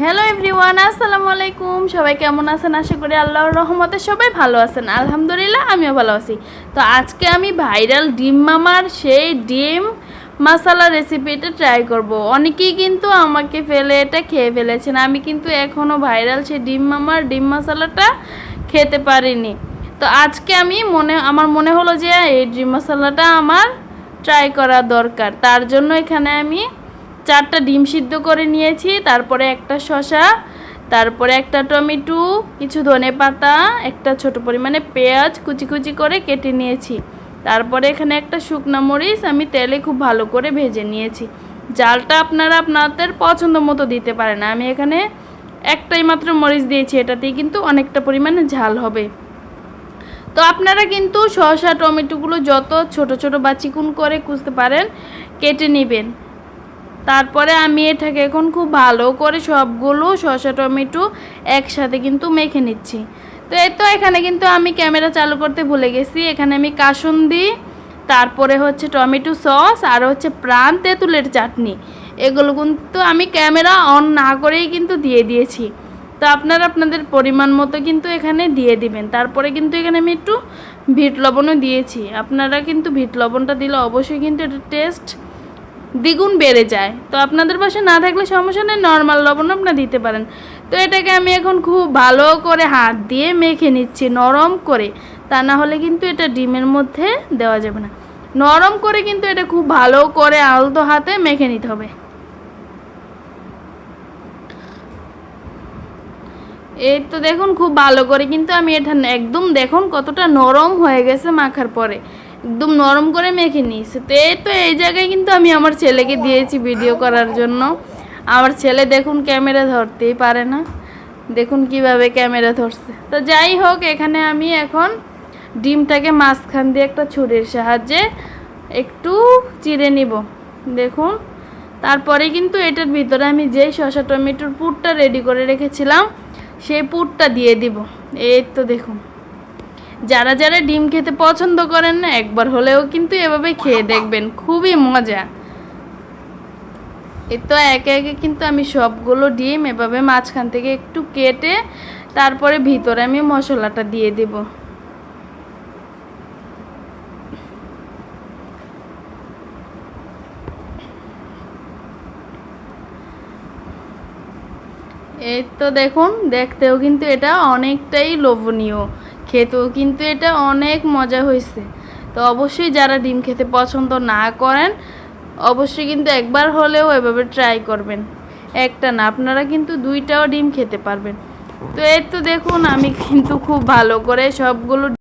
Hello everyone, আসসালামু আলাইকুম। সবাই কেমন আছেন? আশা করি আল্লাহর রহমতে সবাই ভালো আছেন। আলহামদুলিল্লাহ আমিও ভালো আছি। তো আজকে আমি ভাইরাল ডিম মামার সেই ডিম মশলা রেসিপিটা ট্রাই করব। অনেকেই কিন্তু আমাকে ফেলে এটা খেয়ে ফেলেছেন, আমি কিন্তু এখনও ভাইরাল সেই ডিম মামার ডিম মশলাটা খেতে পারিনি। তো আজকে আমার মনে হলো যে এই ডিম মশলাটা আমার ট্রাই করা দরকার। তার জন্য এখানে আমি 4টা ডিম সিদ্ধ করে নিয়েছি, তারপরে একটা শসা, তারপরে একটা টমেটো, কিছু ধনেপাতা, একটা ছোট পরিমাণে পেঁয়াজ কুচি কুচি করে কেটে নিয়েছি। তারপরে এখানে একটা শুকনো মরিচ আমি তেলে খুব ভালো করে ভেজে নিয়েছি। জালটা আপনারা আপনাদের পছন্দ মতো দিতে পারেন, আমি এখানে একটাই মাত্র মরিচ দিয়েছি, এটাতেই কিন্তু অনেকটা পরিমাণে ঝাল হবে। তো আপনারা কিন্তু শসা টমেটোগুলো যত ছোট ছোট বা চিকুন করে কুচতে পারেন কেটে নেবেন। তারপরে আমি এটাকে এখন খুব ভালো করে সবগুলো শসা টমেটো একসাথে কিন্তু মেখে নিচ্ছি। তো এই তো এখানে কিন্তু আমি ক্যামেরা চালু করতে ভুলে গেছি। এখানে আমি কাসুন্দি, তারপরে হচ্ছে টমেটো সস, আর হচ্ছে প্রাণ তেঁতুলের চাটনি, এগুলো কিন্তু আমি ক্যামেরা অন না করেই কিন্তু দিয়ে দিয়েছি। তো আপনারা আপনাদের পরিমাণ মতো কিন্তু এখানে দিয়ে দিবেন। তারপরে কিন্তু এখানে আমি একটু বিট লবণও দিয়েছি। আপনারা কিন্তু বিট লবণটা দিলে অবশ্যই কিন্তু এটা টেস্ট দ্বিগুণ বেড়ে যায়। তো আপনাদের বাসায় না থাকলে সমস্যা নেই, নর্মাল লবণ আপনারা দিতে পারেন। তো এটাকে আমি এখন খুব ভালো করে হাত দিয়ে মেখে নিচ্ছি নরম করে, তা না হলে কিন্তু এটা ডিমের মধ্যে দেওয়া যাবে না। নরম করে কিন্তু এটা খুব ভালো করে আলতো হাতে মেখে নিতে হবে। এই তো দেখুন খুব ভালো করে কিন্তু আমি এটা একদম দেখুন কতটা নরম হয়ে গেছে, মাখার পরে একদম নরম করে মেখে নিয়েছি। তো এই জায়গায় কিন্তু আমি আমার ছেলেকে দিয়েছি ভিডিও করার জন্য। আমার ছেলে দেখুন ক্যামেরা ধরতেই পারে না, দেখুন কিভাবে ক্যামেরা ধরছে। তো যাই হোক, এখানে আমি এখন ডিমটাকে মাঝখান দিয়ে একটা ছুরির সাহায্যে একটু চিড়ে নিব, দেখুন। তারপরে কিন্তু এটার ভিতরে আমি যেই শসা টমেটোর পুরটা রেডি করে রেখেছিলাম সেই পুরটা দিয়ে দিব। এই তো দেখুন, যারা যারা ডিম খেতে পছন্দ করেন না, একবার হলেও কিন্তু এভাবে খেয়ে দেখবেন, খুবই মজা। এই তো একে একে কিন্তু আমি সবগুলো ডিম এভাবে মাঝখান থেকে একটু কেটে তারপরে ভিতরে আমি মশলাটা দিয়ে দেব। এই তো দেখুন, দেখতেও কিন্তু এটা অনেকটাই লোভনীয়, খেতেও কিন্তু এটা অনেক মজা হয়েছে। তো অবশ্যই যারা ডিম খেতে পছন্দ না করেন অবশ্যই কিন্তু একবার হলেও এভাবে ট্রাই করবেন। একটা না, আপনারা কিন্তু 2টাও ডিম খেতে পারবেন। তো এই তো দেখুন আমি কিন্তু খুব ভালো করে সবগুলো